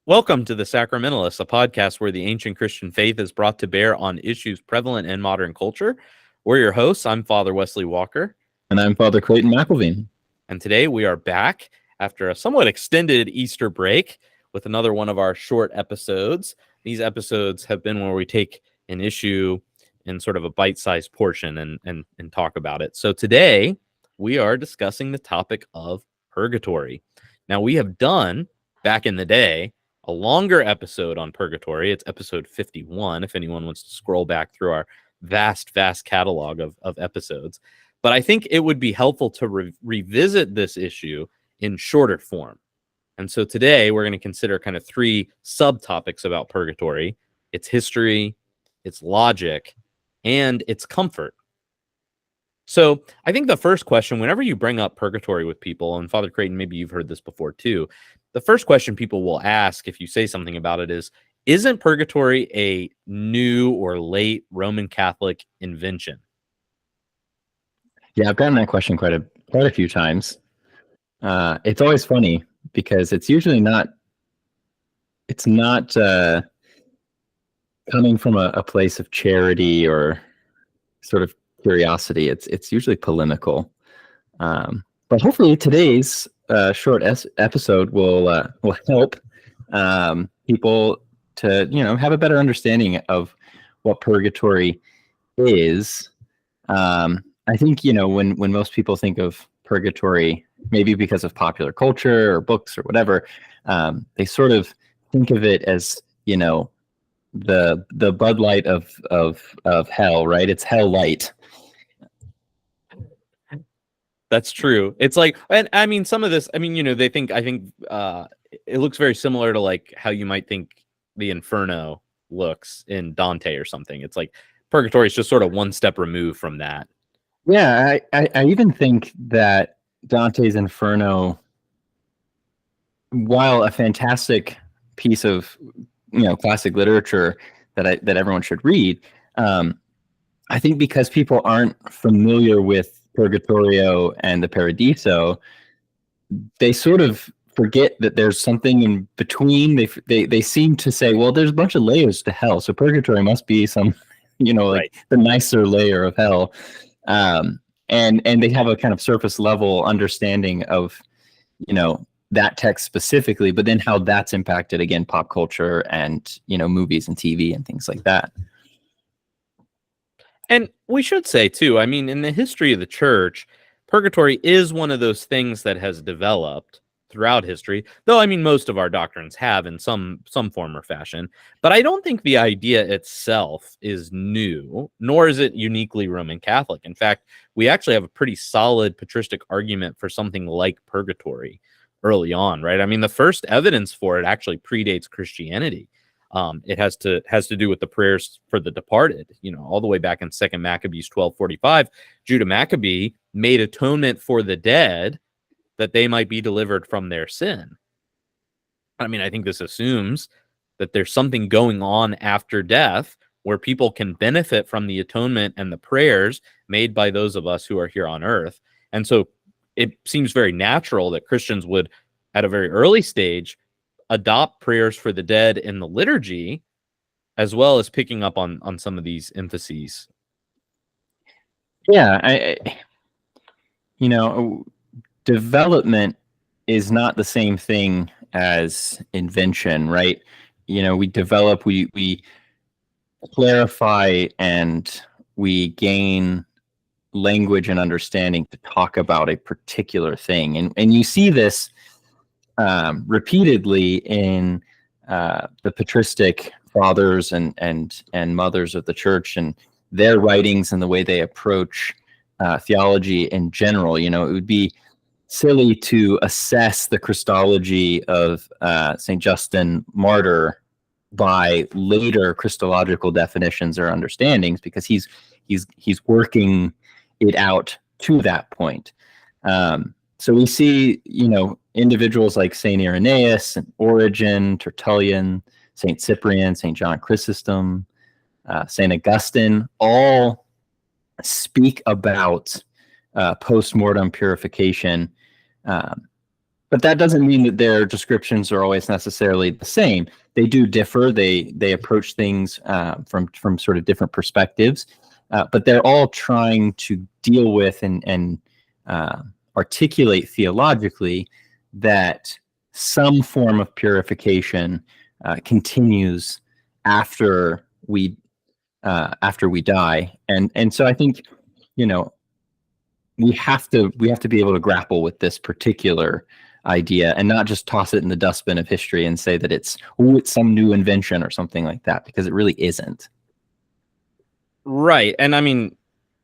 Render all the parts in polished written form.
Welcome to the Sacramentalists, a podcast where the ancient Christian faith is brought to bear on issues prevalent in modern culture. We're your hosts. I'm Father Wesley Walker. And I'm Father Clayton McElveen. And today we are back after a somewhat extended Easter break with another one of our short episodes. These episodes have been where we take an issue in sort of a bite-sized portion and talk about it. So today we are discussing the topic of purgatory. Now, we have done, back in the day, a longer episode on purgatory. It's episode 51, if anyone wants to scroll back through our vast catalog of episodes. But I think it would be helpful to revisit this issue in shorter form. And so today we're going to consider kind of three subtopics about purgatory: its history, its logic, and its comfort. So I think the first question, whenever you bring up purgatory with people, and Father Creighton, maybe you've heard this before too, the first question people will ask if you say something about it is, isn't purgatory a new or late Roman Catholic invention? Yeah, I've gotten that question quite a few times. It's always funny because it's usually not coming from a place of charity or sort of curiosity. It's usually polemical. But hopefully today's short episode will help people to have a better understanding of what purgatory is. I think when most people think of purgatory, maybe because of popular culture or books or whatever, they sort of think of it as the Bud Light of hell, right? It's hell light. That's true. It's like, and I mean, some of this, I think it looks very similar to like how you might think the Inferno looks in Dante or something. It's like purgatory is just sort of one step removed from that. Yeah, I even think that Dante's Inferno, while a fantastic piece of classic literature that everyone should read, I think because people aren't familiar with Purgatorio and the Paradiso, they sort of forget that there's something in between. They seem to say, well, there's a bunch of layers to hell, so Purgatory must be some, like the nicer layer of hell. And they have a kind of surface level understanding of, that text specifically, but then how that's impacted, again, pop culture and, movies and TV and things like that. And we should say, too, I mean, in the history of the church, purgatory is one of those things that has developed throughout history, though, I mean, most of our doctrines have in some form or fashion. But I don't think the idea itself is new, nor is it uniquely Roman Catholic. In fact, we actually have a pretty solid patristic argument for something like purgatory early on, right? I mean, the first evidence for it actually predates Christianity. It has to do with the prayers for the departed, all the way back in 2 Maccabees 12:45. Judah Maccabee made atonement for the dead that they might be delivered from their sin. I mean, I think this assumes that there's something going on after death where people can benefit from the atonement and the prayers made by those of us who are here on earth. And so it seems very natural that Christians would, at a very early stage, adopt prayers for the dead in the liturgy, as well as picking up on some of these emphases. Yeah, development is not the same thing as invention, right? We develop, we clarify, and we gain language and understanding to talk about a particular thing. And you see this repeatedly in the patristic fathers and mothers of the church and their writings and the way they approach theology in general. It would be silly to assess the Christology of St. Justin Martyr by later Christological definitions or understandings, because he's working it out to that point. So we see, individuals like St. Irenaeus, and Origen, Tertullian, St. Cyprian, St. John Chrysostom, St. Augustine, all speak about post-mortem purification But that doesn't mean that their descriptions are always necessarily the same. They do differ. They approach things from sort of different perspectives, but they're all trying to deal with and articulate theologically that some form of purification continues after we die, and so I think, you know, we have to be able to grapple with this particular idea and not just toss it in the dustbin of history and say that it's some new invention or something like that, because it really isn't. Right. And I mean,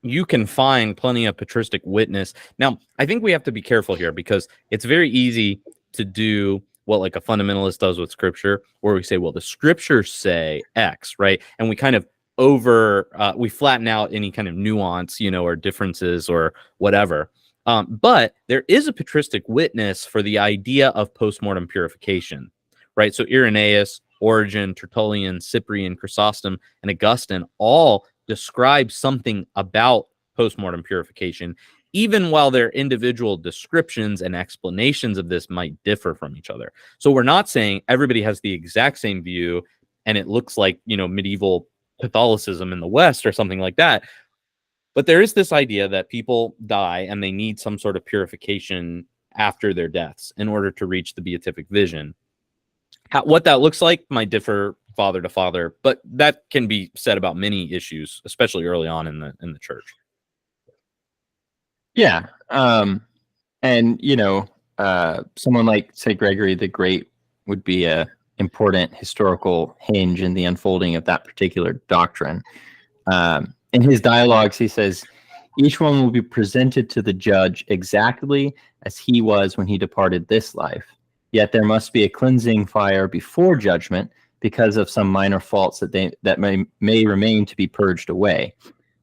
you can find plenty of patristic witness. Now, I think we have to be careful here, because it's very easy to do what like a fundamentalist does with scripture, where we say, well, the scriptures say X, right? And we kind of we flatten out any kind of nuance, you know, or differences or whatever. But there is a patristic witness for the idea of postmortem purification, right? So Irenaeus, Origen, Tertullian, Cyprian, Chrysostom, and Augustine all describe something about postmortem purification, even while their individual descriptions and explanations of this might differ from each other. So we're not saying everybody has the exact same view and it looks like, you know, medieval Catholicism in the West or something like that. But there is this idea that people die and they need some sort of purification after their deaths in order to reach the beatific vision. What that looks like might differ father to father, but that can be said about many issues, especially early on in the church. Yeah. And, you know, someone like St. Gregory the Great would be a important historical hinge in the unfolding of that particular doctrine. In his dialogues, he says, each one will be presented to the judge exactly as he was when he departed this life. Yet there must be a cleansing fire before judgment because of some minor faults that may remain to be purged away.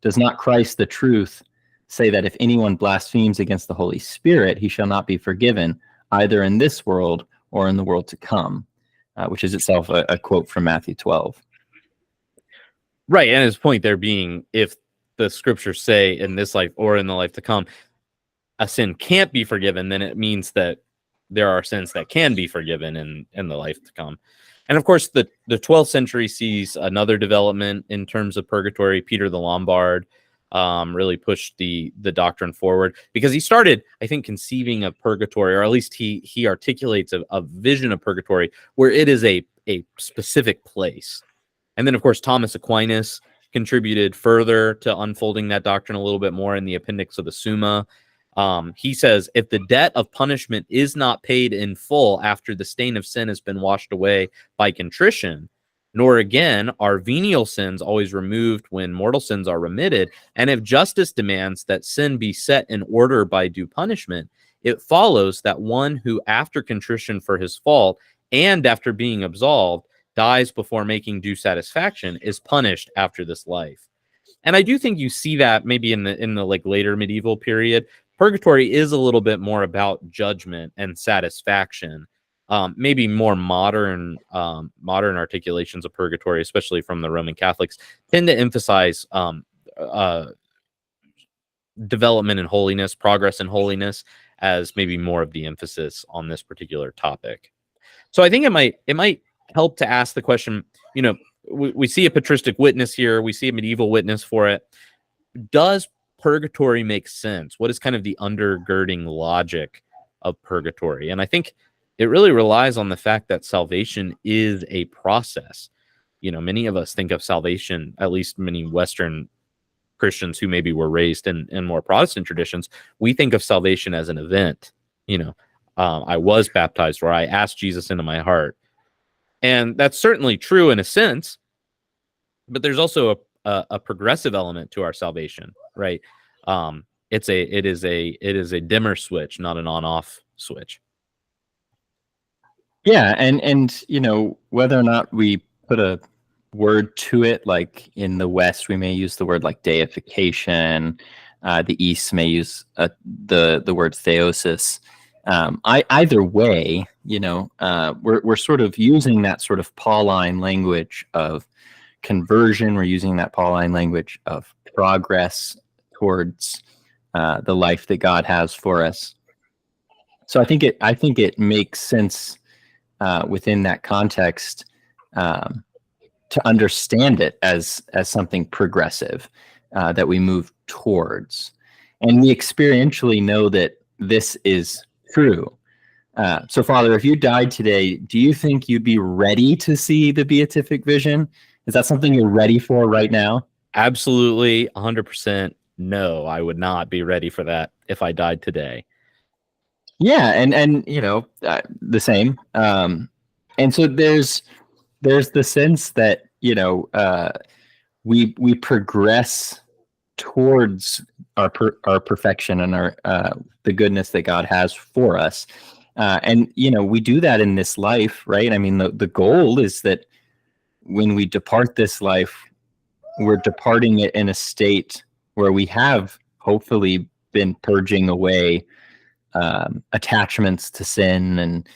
Does not Christ the truth say that if anyone blasphemes against the Holy Spirit, he shall not be forgiven, either in this world or in the world to come? Which is itself a quote from Matthew 12. Right, and his point there being, if the scriptures say in this life or in the life to come, a sin can't be forgiven, then it means that there are sins that can be forgiven in the life to come. And of course, the 12th century sees another development in terms of purgatory. Peter the Lombard really pushed the doctrine forward, because he started, I think, conceiving of purgatory, or at least he articulates a vision of purgatory where it is a specific place. And then, of course, Thomas Aquinas contributed further to unfolding that doctrine a little bit more in the appendix of the Summa. He says, if the debt of punishment is not paid in full after the stain of sin has been washed away by contrition, nor again are venial sins always removed when mortal sins are remitted, and if justice demands that sin be set in order by due punishment, it follows that one who, after contrition for his fault and after being absolved, dies before making due satisfaction, is punished after this life. And I do think you see that maybe in the like later medieval period. Purgatory is a little bit more about judgment and satisfaction. Maybe more modern articulations of purgatory, especially from the Roman Catholics, tend to emphasize development in holiness, progress in holiness, as maybe more of the emphasis on this particular topic. So I think it might help to ask the question, you know, we see a patristic witness here, we see a medieval witness for it. Does purgatory make sense? What is kind of the undergirding logic of purgatory? And I think it really relies on the fact that salvation is a process. You know, many of us think of salvation, at least many Western Christians who maybe were raised in more Protestant traditions, we think of salvation as an event. You know, I was baptized, or I asked Jesus into my heart. And that's certainly true in a sense, but there's also a progressive element to our salvation, right? It is a dimmer switch, not an on-off switch. Yeah, and you know, whether or not we put a word to it, like in the West, we may use the word like deification. The East may use the word theosis. Either way, you know, we're sort of using that sort of Pauline language of conversion. We're using that Pauline language of progress towards the life that God has for us. So I think it makes sense within that context to understand it as something progressive that we move towards, and we experientially know that this is true. So, Father, if you died today, do you think you'd be ready to see the beatific vision? Is that something you're ready for right now? Absolutely, 100% no. I would not be ready for that if I died today. Yeah, and the same. And so there's the sense that we progress towards our perfection and our the goodness that God has for us, and we do that in this life, right? I mean, the goal is that when we depart this life, we're departing it in a state where we have hopefully been purging away attachments to sin and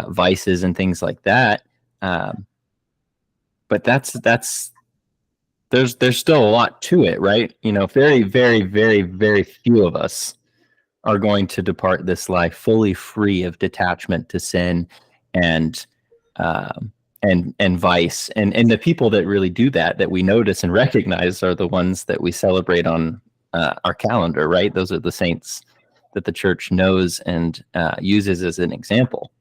vices and things like that. But there's still a lot to it, right? Very, very, very, very few of us are going to depart this life fully free of detachment to sin and vice. And the people that really do that we notice and recognize are the ones that we celebrate on our calendar, right? Those are the saints that the church knows and uses as an example.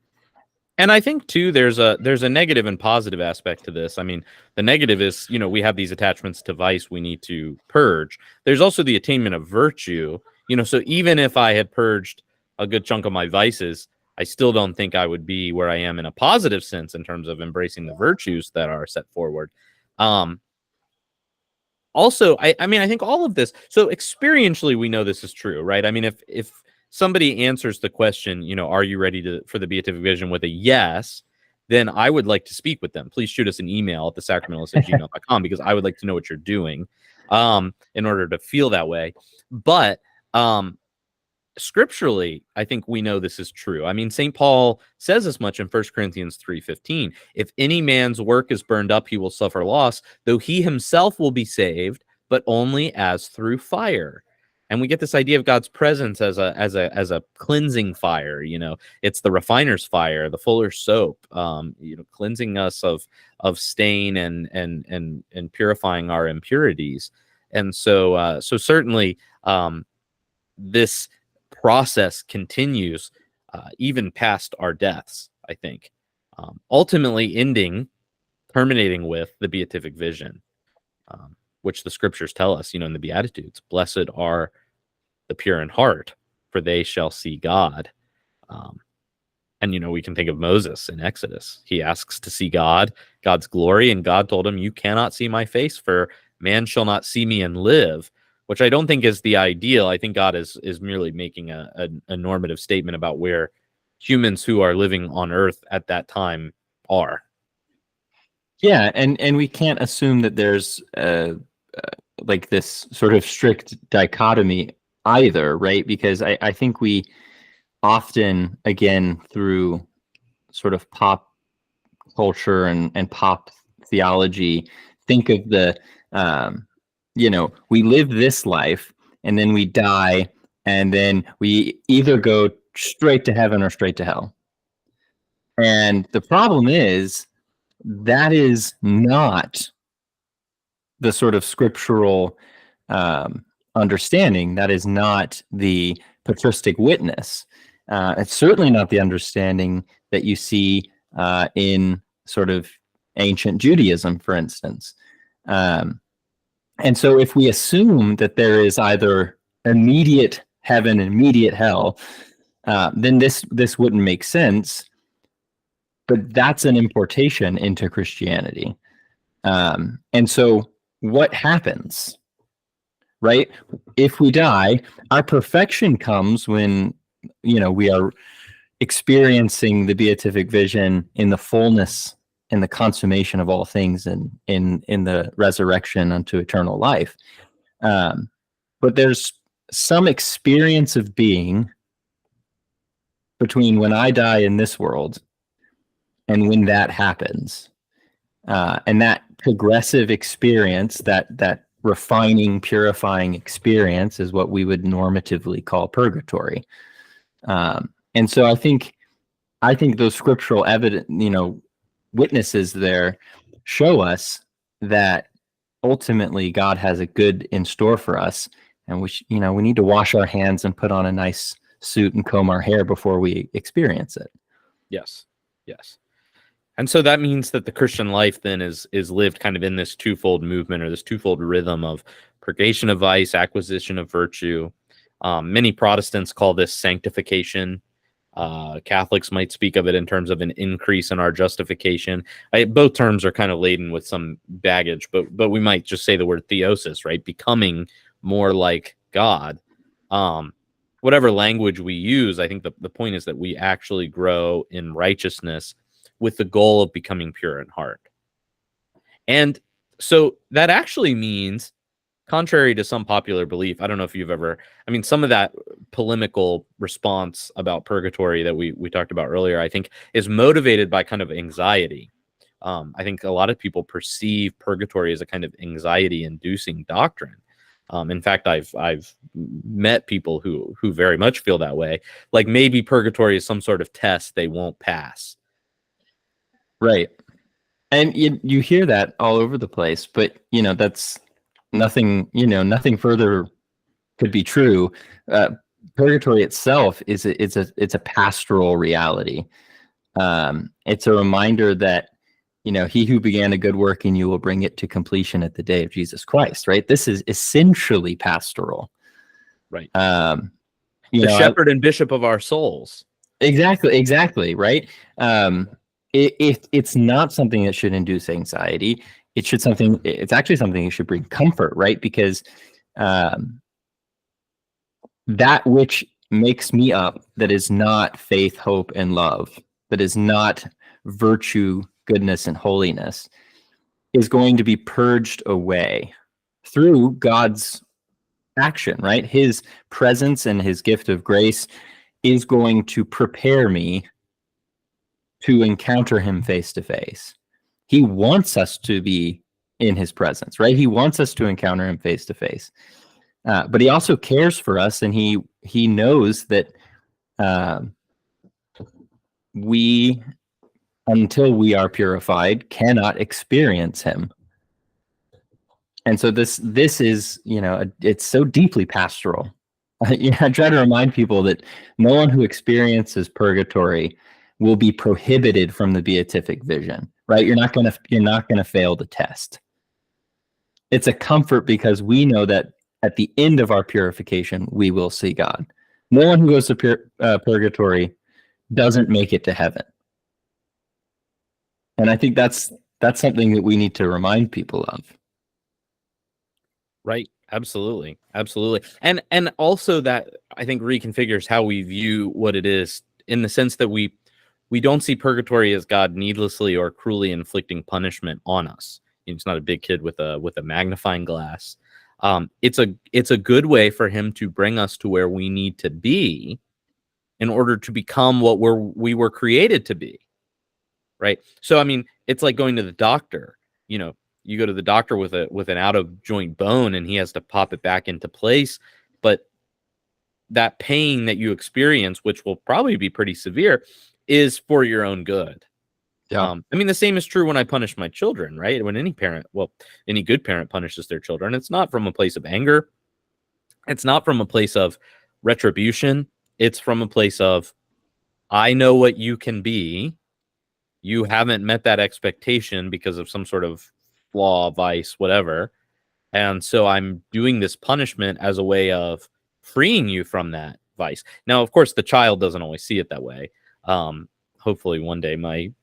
And I think too, there's a negative and positive aspect to this. I mean, the negative is, we have these attachments to vice we need to purge. There's also the attainment of virtue, so even if I had purged a good chunk of my vices, I still don't think I would be where I am in a positive sense in terms of embracing the virtues that are set forward. Also, I mean, I think all of this, so experientially, we know this is true, right? I mean, if somebody answers the question, are you ready for the beatific vision with a yes, then I would like to speak with them. Please shoot us an email at thesacramentalists@gmail.com because I would like to know what you're doing in order to feel that way. But scripturally, I think we know this is true. I mean, St. Paul says as much in 1 Corinthians 3:15. If any man's work is burned up, he will suffer loss, though he himself will be saved, but only as through fire. And we get this idea of God's presence as a cleansing fire. It's the refiner's fire, the fuller's soap, cleansing us of stain and purifying our impurities. And so certainly this process continues even past our deaths, I think, ultimately terminating with the beatific vision, which the scriptures tell us, in the Beatitudes, blessed are the pure in heart, for they shall see God. And, we can think of Moses in Exodus. He asks to see God's glory, and God told him, you cannot see my face, for man shall not see me and live, which I don't think is the ideal. I think God is merely making a normative statement about where humans who are living on earth at that time are. Yeah, and we can't assume that there's like this sort of strict dichotomy either, right? Because I think we often, again, through sort of pop culture and pop theology, think of the we live this life and then we die, and then we either go straight to heaven or straight to hell. And the problem is that is not the sort of scriptural understanding. That is not the patristic witness. It's certainly not the understanding that you see in sort of ancient Judaism, for instance. And so if we assume that there is either immediate heaven and immediate hell, then this wouldn't make sense. But that's an importation into Christianity. And so what happens, right? If we die, our perfection comes when, we are experiencing the beatific vision in the fullness and the consummation of all things in the resurrection unto eternal life. But there's some experience of being between when I die in this world and when that happens. And that progressive experience, that refining, purifying experience is what we would normatively call purgatory. And so I think those scriptural evidence, witnesses there show us that ultimately God has a good in store for us, and we need to wash our hands and put on a nice suit and comb our hair before we experience it. Yes. Yes. And so that means that the Christian life then is lived kind of in this twofold movement, or this twofold rhythm of purgation of vice, acquisition of virtue. Many Protestants call this sanctification. Catholics might speak of it in terms of an increase in our justification. Both terms are kind of laden with some baggage, but we might just say the word theosis, right? Becoming more like God. Whatever language we use, I think the point is that we actually grow in righteousness with the goal of becoming pure in heart. And so that actually means, contrary to some popular belief, I don't know if you've ever, some of that polemical response about purgatory that we talked about earlier, I think is motivated by kind of anxiety. I think a lot of people perceive purgatory as a kind of anxiety-inducing doctrine. In fact, I've met people who very much feel that way. Like maybe purgatory is some sort of test they won't pass. Right. And you hear that all over the place, but that's nothing further could be true. Purgatory itself it's a pastoral reality. It's a reminder that he who began a good work in you will bring it to completion at the day of Jesus Christ. Right. This is essentially pastoral. Right. The shepherd and bishop of our souls. Exactly. Right. It's not something that should induce anxiety. It's actually something that should bring comfort, right? Because that which makes me up, that is not faith, hope, and love, that is not virtue, goodness, and holiness, is going to be purged away through God's action, right? His presence and his gift of grace is going to prepare me to encounter him face to face. He wants us to be in his presence, right? He wants us to encounter him face to face. But he also cares for us, and he knows that we, until we are purified, cannot experience him. And so this is, it's so deeply pastoral. I try to remind people that no one who experiences purgatory will be prohibited from the beatific vision, right? You're not gonna fail the test. It's a comfort because we know that at the end of our purification, we will see God. No one who goes to purgatory doesn't make it to heaven. And I think that's something that we need to remind people of. Right. Absolutely. And also that I think reconfigures how we view what it is, in the sense that we don't see purgatory as God needlessly or cruelly inflicting punishment on us. It's not a big kid with a magnifying glass. It's a good way for him to bring us to where we need to be in order to become what we were created to be. Right. So, it's like going to the doctor. You go to the doctor with an out of joint bone and he has to pop it back into place. But that pain that you experience, which will probably be pretty severe, is for your own good. Yeah. The same is true when I punish my children, right? When any good parent punishes their children, it's not from a place of anger. It's not from a place of retribution. It's from a place of, I know what you can be. You haven't met that expectation because of some sort of flaw, vice, whatever. And so I'm doing this punishment as a way of freeing you from that vice. Now, of course, the child doesn't always see it that way. Hopefully one day my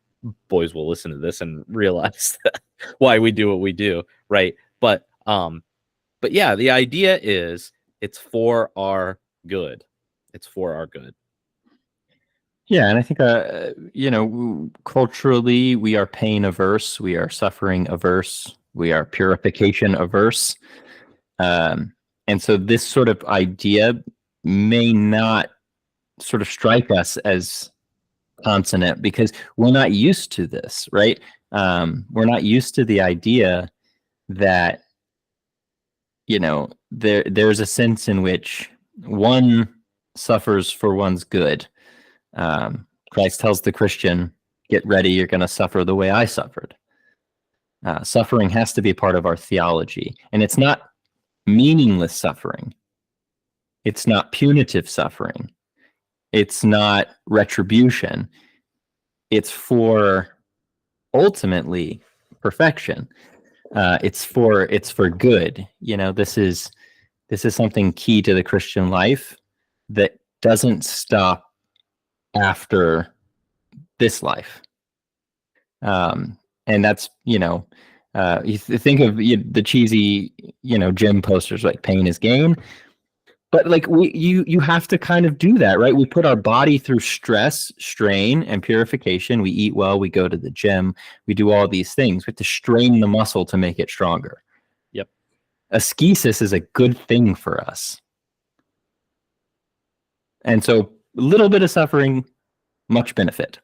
boys will listen to this and realize why we do what we do, right? But yeah, the idea is it's for our good. It's for our good. Yeah, and I think culturally we are pain averse, we are suffering averse, we are purification averse, and so this sort of idea may not sort of strike us as consonant because we're not used to this, right? We're not used to the idea that there's a sense in which one suffers for one's good. Christ tells the Christian, get ready, you're going to suffer the way I suffered. Suffering has to be part of our theology. And it's not meaningless suffering. It's not punitive suffering. It's not retribution. It's for ultimately perfection. It's for good. This is something key to the Christian life that doesn't stop after this life. And that's, you think of the cheesy, gym posters like pain is gain. But like you have to kind of do that, right? We put our body through stress, strain, and purification. We eat well, we go to the gym, we do all these things. We have to strain the muscle to make it stronger. Yep. Ascesis is a good thing for us. And so a little bit of suffering, much benefit.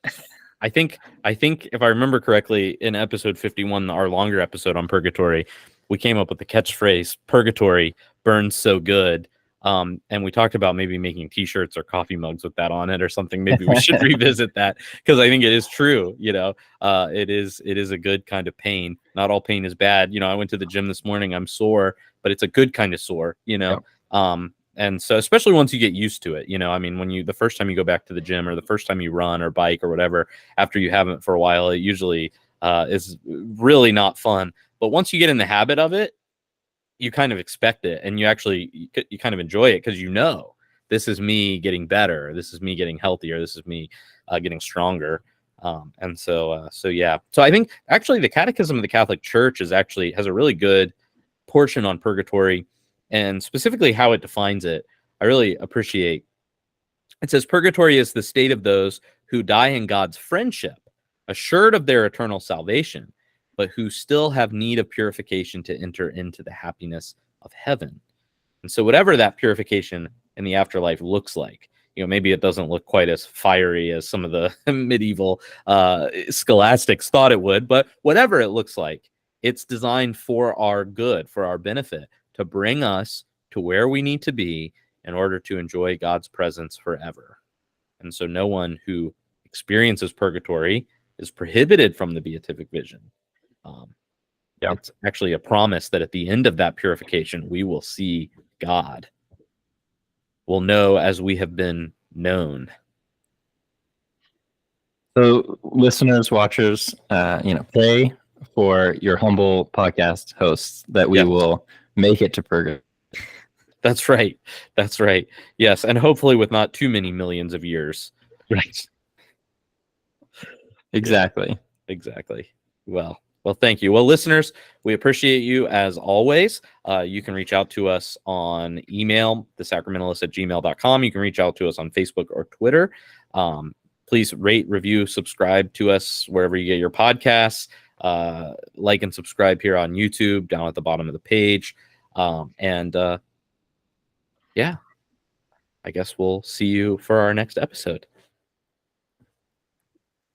I think if I remember correctly, in episode 51, our longer episode on purgatory, we came up with the catchphrase, purgatory burns so good. And we talked about maybe making t-shirts or coffee mugs with that on it or something. Maybe we should revisit that, because I think it is true. It is a good kind of pain. Not all pain is bad. I went to the gym this morning. I'm sore, but it's a good kind of sore, Yep. And so especially once you get used to it, when the first time you go back to the gym or the first time you run or bike or whatever, after you haven't for a while, it usually is really not fun. But once you get in the habit of it, you kind of expect it, and you kind of enjoy it, because this is me getting better, this is me getting healthier, this is me getting stronger. And so yeah. So I think actually the Catechism of the Catholic Church has a really good portion on purgatory, and specifically how it defines it. I really appreciate. It says purgatory is the state of those who die in God's friendship, assured of their eternal salvation, but who still have need of purification to enter into the happiness of heaven. And so whatever that purification in the afterlife looks like, maybe it doesn't look quite as fiery as some of the medieval scholastics thought it would, but whatever it looks like, it's designed for our good, for our benefit, to bring us to where we need to be in order to enjoy God's presence forever. And so no one who experiences purgatory is prohibited from the beatific vision. It's actually a promise that at the end of that purification, we will see God. We'll know as we have been known. So listeners, watchers, pray for your humble podcast hosts that we will make it to purgatory. That's right. Yes. And hopefully with not too many millions of years. Right. Exactly. Yeah, exactly. Well, thank you. Well, listeners, we appreciate you as always. You can reach out to us on email, thesacramentalists@gmail.com. You can reach out to us on Facebook or Twitter. Please rate, review, subscribe to us wherever you get your podcasts. Like and subscribe here on YouTube down at the bottom of the page. Yeah, I guess we'll see you for our next episode.